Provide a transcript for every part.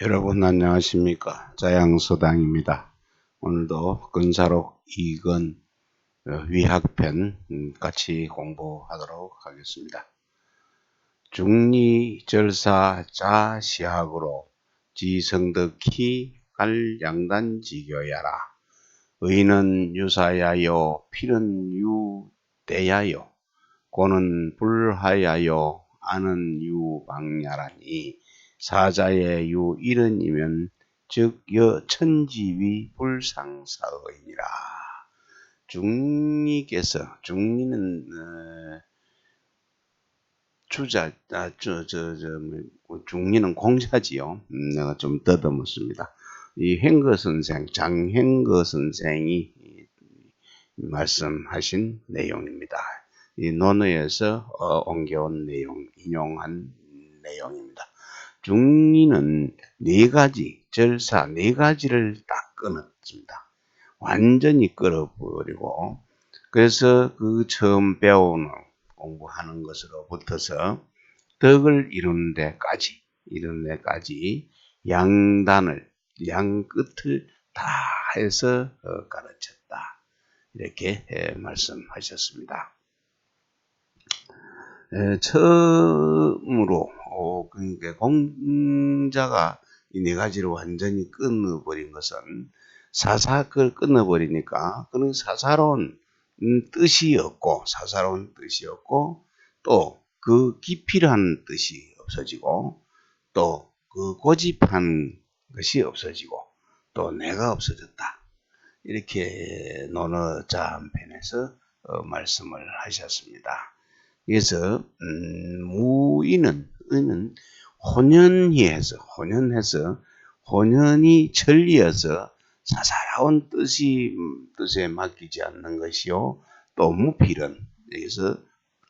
여러분 안녕하십니까. 자양서당입니다. 오늘도 근사록 이건 위학편 같이 공부하도록 하겠습니다. 중리절사 자시학으로 지성덕히 갈양단지교야라. 의는 유사야여 필은 유대야여 고는 불하야여 아는 유방야라니 사자의 유 일은이면 즉 여천지위 불상사의니라. 중리께서 중리는 중리는 공사지요. 내가 좀 더듬었습니다. 이 행거 선생 장행거 선생이 말씀하신 내용입니다. 이 논어에서 옮겨온 내용 인용한 내용입니다. 중리는 네 가지 절사 네 가지를 딱 끊었습니다. 완전히 끊어버리고 그래서 그 처음 배우는 공부하는 것으로부터서 덕을 이루는 데까지 양단을 양 끝을 다 해서 가르쳤다. 이렇게 말씀하셨습니다. 처음으로 그러니까 공자가 이 네 가지를 완전히 끊어버린 것은 그걸 끊어버리니까 그는 사사로운 뜻이 없고 또 그 깊이라는 뜻이 없어지고 또 그 고집한 것이 없어지고 또 내가 없어졌다. 이렇게 논어자 한편에서 말씀을 하셨습니다. 그래서 의는 혼연이 천리여서 사사로운 뜻에 맡기지 않는 것이요. 또 무필은 여기서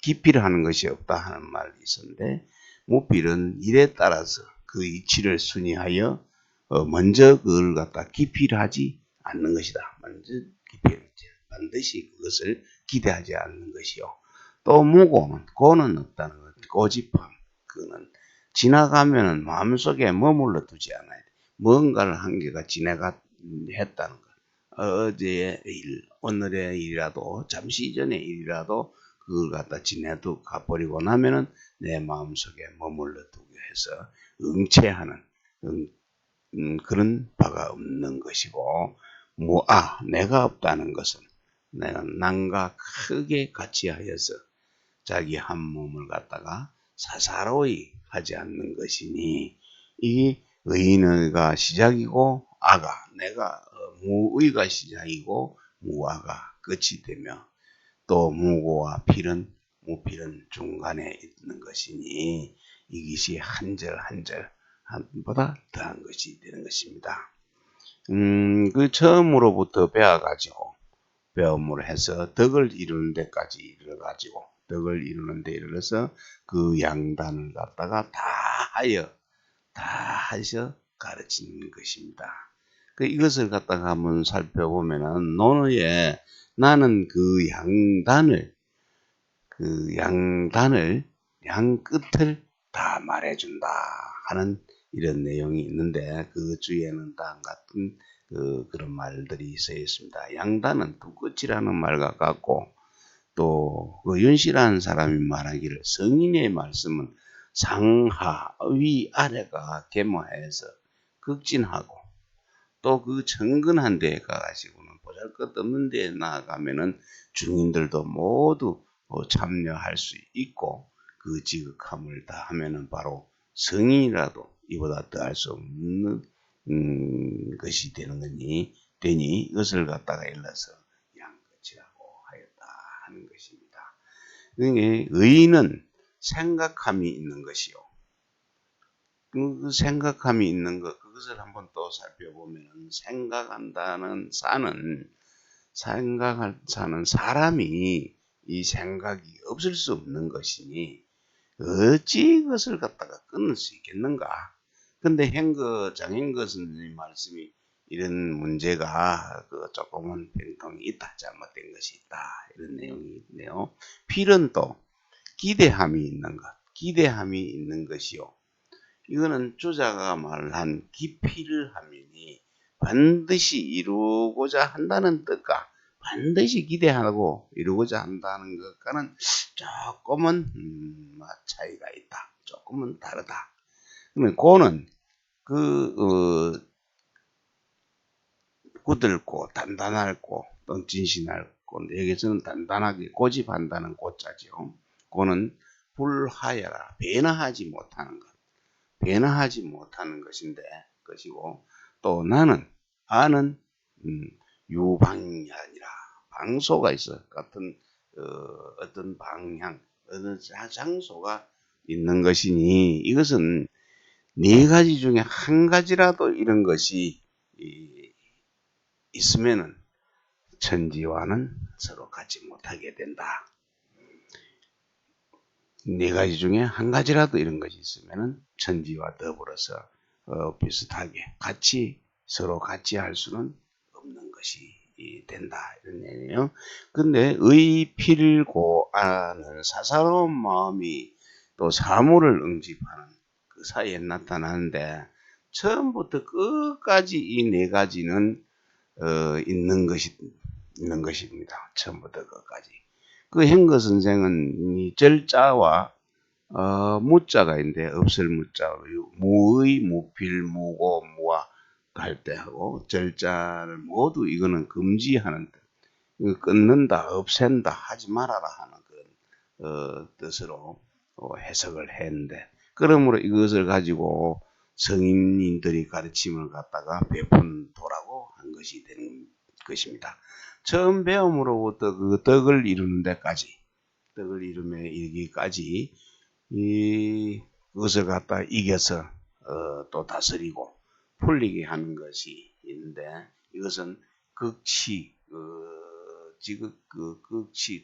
기필을 하는 것이 없다 하는 말이 있었는데 무필은 일에 따라서 그 이치를 순위하여 먼저 그걸 갖다 기필을 하지 않는 것이다. 먼저 반드시 그것을 기대하지 않는 것이요. 또 고는 없다는 것. 고집함. 그는 지나가면은 마음속에 머물러 두지 않아야 돼. 뭔가를 한계가 지나가 했다는 것. 어제의 일, 오늘의 일이라도, 잠시 전의 일이라도 그걸 갖다 지내도 가버리고 나면은 내 마음속에 머물러 두게 해서 응체하는 그런 바가 없는 것이고, 내가 없다는 것은 내가 남과 크게 같이하여서 자기 한 몸을 갖다가 사사로이 하지 않는 것이니 이 의가 시작이고 내가 무의가 시작이고 무아가 끝이 되며 또 무고와 무필은 중간에 있는 것이니 이것이 한절 한보다 더한 것이 되는 것입니다. 그 처음으로부터 배움으로 해서 덕을 이루는 데까지 이르러가지고 덕을 이루는 데 이르러서 그 양단을 갖다가 다 하셔 가르치는 것입니다. 이것을 갖다가 한번 살펴보면은 논어에 나는 그 양단을 양 끝을 다 말해준다 하는 이런 내용이 있는데 그 주위에는 다음 같은 그런 말들이 있어 있습니다. 양단은 두 끝이라는 말과 같고 또 그 윤씨라는 사람이 말하기를 성인의 말씀은 상하 위 아래가 계모해서 극진하고 또 그 정근한 데에 가가지고는 보잘것없는 데에 나아가면은 중인들도 모두 참여할 수 있고 그 지극함을 다 하면은 바로 성인이라도 이보다 더 할 수 없는 것이 되니 이것을 갖다가 일러서 양끝이라고 하였다 하는 것입니다. 의는 생각함이 있는 것이요. 그 생각함이 있는 것, 그것을 한번 또 살펴보면 생각한다는 사는 사람이 이 생각이 없을 수 없는 것이니 어찌 그것을 갖다가 끊을 수 있겠는가? 근데 장행거 선생님 말씀이 이런 문제가 조금은 병통이 있다, 잘못된 것이 있다 이런 내용이 있네요. 필은 또 기대함이 있는 것이요. 이거는 주자가 말한 기필 하면이 반드시 이루고자 한다는 뜻과 반드시 기대하고 이루고자 한다는 것과는 조금은 차이가 있다. 조금은 다르다. 그러면 고는 굳을고 단단할고 또 진신할고 여기서는 단단하게 고집한다는 고자죠. 고는 불하여라 변화하지 못하는 것. 변화하지 못하는 것이고 또 아는 유방향이라 방소가 있어 같은 어떤 방향 어느 장소가 있는 것이니 이것은 네 가지 중에 한 가지라도 이런 것이 있으면은 천지와는 서로 같이 못하게 된다. 네 가지 중에 한 가지라도 이런 것이 있으면은 천지와 더불어서 비슷하게 서로 같이 할 수는 없는 것이 된다 이런 얘기예요. 근데 의필고안은 사사로운 마음이 또 사물을 응집하는 그 사이에 나타나는데 처음부터 끝까지 이 네 가지는 있는 것입니다. 처음부터 끝까지. 그 행거 선생은 이 절자와 무자가 있는데 없을 무자, 무의, 무필, 무고, 무와 할 때 하고 절자를 모두 이거는 금지하는 뜻, 끊는다, 없앤다, 하지 말아라 하는 그런 뜻으로 해석을 했는데 그러므로 이것을 가지고 성인들이 가르침을 갖다가 베푼도라고 한 것이 되는 것입니다. 처음 배움으로부터 그 덕을 이루는 데까지 덕을 이루며 이르기까지 그것을 갖다 이겨서 또 다스리고 풀리게 하는 것이 있는데 이것은 극치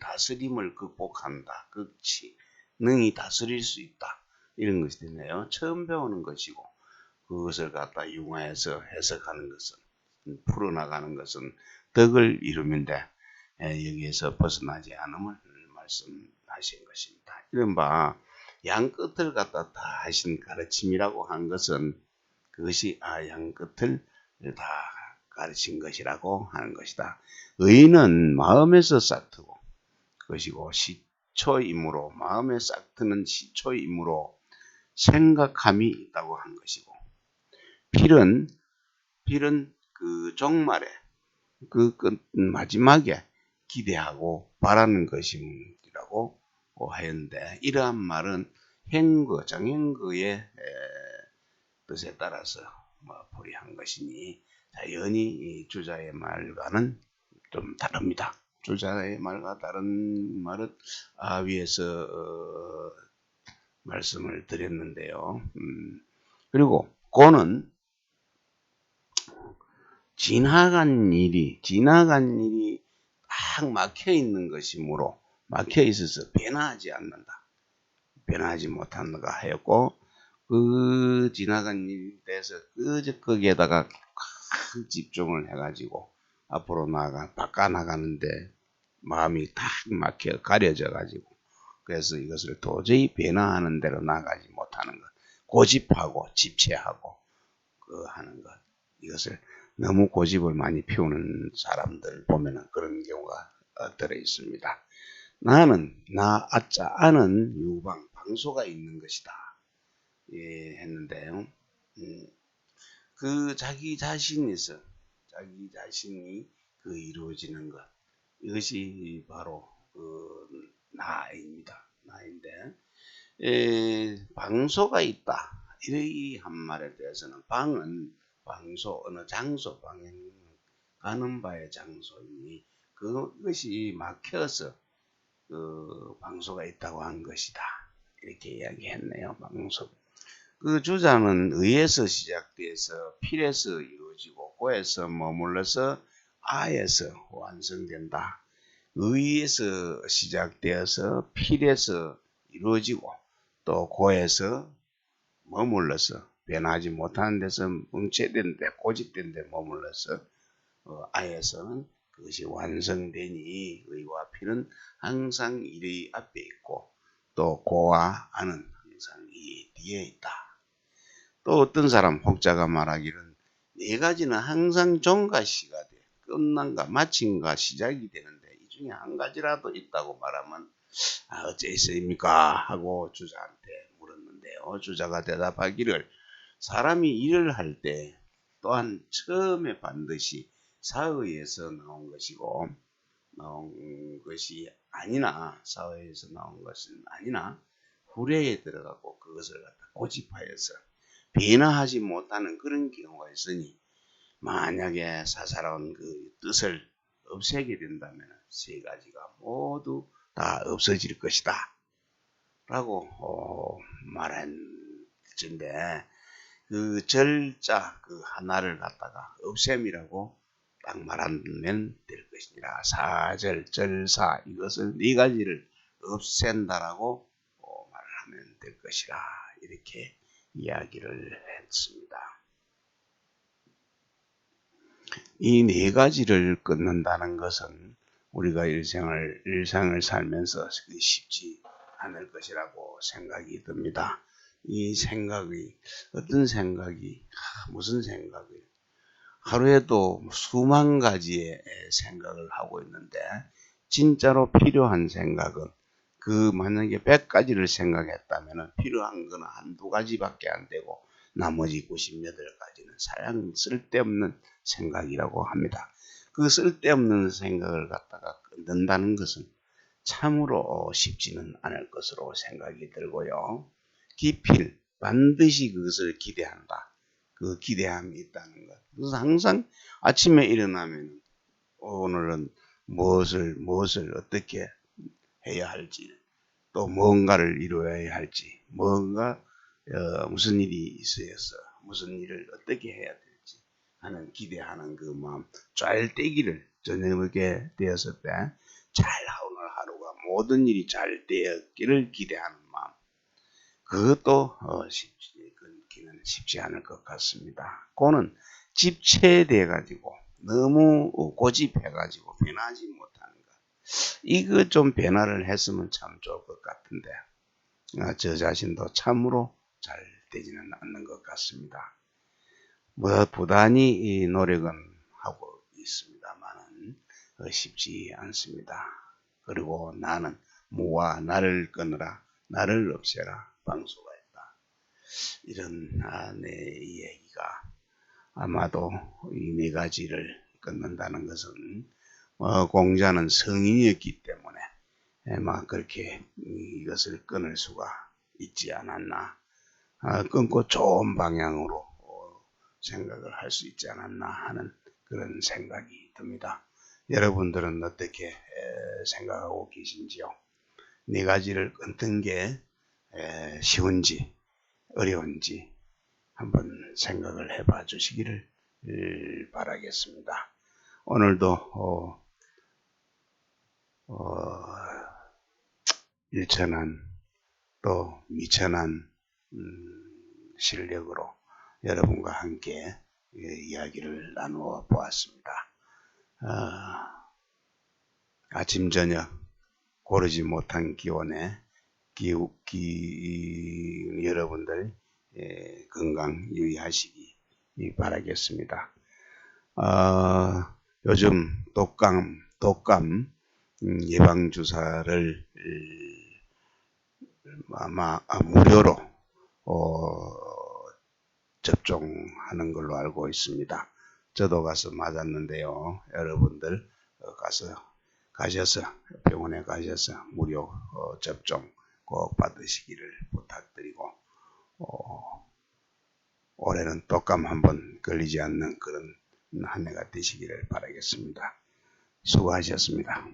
다스림을 극복한다. 극치 능히 다스릴 수 있다. 이런 것이 되네요. 처음 배우는 것이고 그것을 갖다 융화해서 해석하는 것은 풀어나가는 것은 덕을 이루면데 여기에서 벗어나지 않음을 말씀하신 것입니다. 이른바 양 끝을 갖다 다 하신 가르침이라고 한 것은 그것이 양 끝을 다 가르친 것이라고 하는 것이다. 의는 마음에서 싹트고 것이고 시초이므로 마음에 싹트는 시초이므로 생각함이 있다고 한 것이고 필은 그 종말에 그 마지막에 기대하고 바라는 것이라고 하였는데 이러한 말은 정행거의 뜻에 따라서 풀이한 것이니 자연히 주자의 말과는 좀 다릅니다. 주자의 말과 다른 말은 위에서 말씀을 드렸는데요. 그리고 고는 지나간 일이 딱 막혀 있는 것이므로 막혀 있어서 변화하지 않는다. 변화하지 못한다가 하였고 그 지나간 일에 대해서 거기에다가 큰 집중을 해가지고 앞으로 바꿔 나가는데 마음이 딱 막혀 가려져 가지고 그래서 이것을 도저히 변화하는 대로 나가지 못하는 것 고집하고 집체하고 하는 것 이것을 너무 고집을 많이 피우는 사람들 보면은 그런 경우가 들어 있습니다. 아는 유방, 방소가 있는 것이다. 했는데요. 자기 자신이 이루어지는 것. 이것이 바로 나입니다. 나인데, 방소가 있다. 이 한 말에 대해서는 방소, 어느 장소, 가는 바의 장소이니, 그것이 막혀서, 방소가 있다고 한 것이다. 이렇게 이야기했네요, 방소. 그 주자는 의에서 시작돼서 필에서 이루어지고, 고에서 머물러서 아에서 완성된다. 의에서 시작되어서 필에서 이루어지고, 또 고에서 머물러서 변하지 못하는 데서 뭉쳐된 데 고집된 데 머물러서 아에서는 그것이 완성되니 의와 필은 항상 이의 앞에 있고 또 고와 아는 항상 이 뒤에 있다. 또 어떤 사람 혹자가 말하기는 네 가지는 항상 종과 시가 돼. 끝난가 마침과 시작이 되는데 이 중에 한 가지라도 있다고 말하면 어째 있습니까? 하고 주자한테 물었는데요. 주자가 대답하기를 사람이 일을 할 때 또한 처음에 반드시 사의에서 나온 것이 아니나 사회에서 나온 것은 아니나 후래에 들어가고 그것을 갖다 고집하여서 변화하지 못하는 그런 경우가 있으니 만약에 사사로운 그 뜻을 없애게 된다면 세 가지가 모두 다 없어질 것이다 라고 말한 글인데 그 절자 그 하나를 갖다가 없앰이라고 딱 말하면 될 것이니라. 사절 절사 이것을 네 가지를 없앤다라고 말을 하면 될 것이라 이렇게 이야기를 했습니다. 이 네 가지를 끊는다는 것은 우리가 일상을 살면서 쉽지 않을 것이라고 생각이 듭니다. 이 생각이 어떤 생각이 무슨 생각이 하루에도 수만 가지의 생각을 하고 있는데 진짜로 필요한 생각은 그 만약에 100가지를 생각했다면 필요한 거는 한두 가지밖에 안 되고 나머지 98가지는 사양 쓸데없는 생각이라고 합니다. 그 쓸데없는 생각을 갖다가 끊는다는 것은 참으로 쉽지는 않을 것으로 생각이 들고요. 기필 반드시 그것을 기대한다. 그 기대함이 있다는 것. 그래서 항상 아침에 일어나면 오늘은 무엇을 어떻게 해야 할지 또 뭔가를 이루어야 할지 뭔가 무슨 일이 있어서 무슨 일을 어떻게 해야 될지 하는 기대하는 그 마음 짤떼기를 저녁에 되었을 때 잘 오늘 하루가 모든 일이 잘 되었기를 기대하는 마음 그것도 쉽지 않을 것 같습니다. 그거는 집체돼 가지고 너무 고집해 가지고 변하지 못하는 것. 이거 좀 변화를 했으면 참 좋을 것 같은데 저 자신도 참으로 잘 되지는 않는 것 같습니다. 부단히 이 노력은 하고 있습니다만은 쉽지 않습니다. 그리고 나는 무와 나를 끊으라 나를 없애라 방수가 있다. 이런 내 이야기가 아마도 이 네 가지를 끊는다는 것은 공자는 성인이었기 때문에 막 그렇게 이것을 끊을 수가 있지 않았나 끊고 좋은 방향으로 생각을 할 수 있지 않았나 하는 그런 생각이 듭니다. 여러분들은 어떻게 생각하고 계신지요? 네 가지를 끊는 게 쉬운지 어려운지 한번 생각을 해봐 주시기를 바라겠습니다. 오늘도 일천한 또 미천한 실력으로 여러분과 함께 이야기를 나누어 보았습니다. 아침 저녁 고르지 못한 기온에 여러분들 건강 유의하시기 바라겠습니다. 요즘 독감 예방주사를 아마 무료로 접종하는 걸로 알고 있습니다. 저도 가서 맞았는데요. 여러분들 가셔서 병원에 가셔서 무료 접종 꼭 받으시기를 부탁드리고 올해는 독감 한번 걸리지 않는 그런 한 해가 되시기를 바라겠습니다. 수고하셨습니다.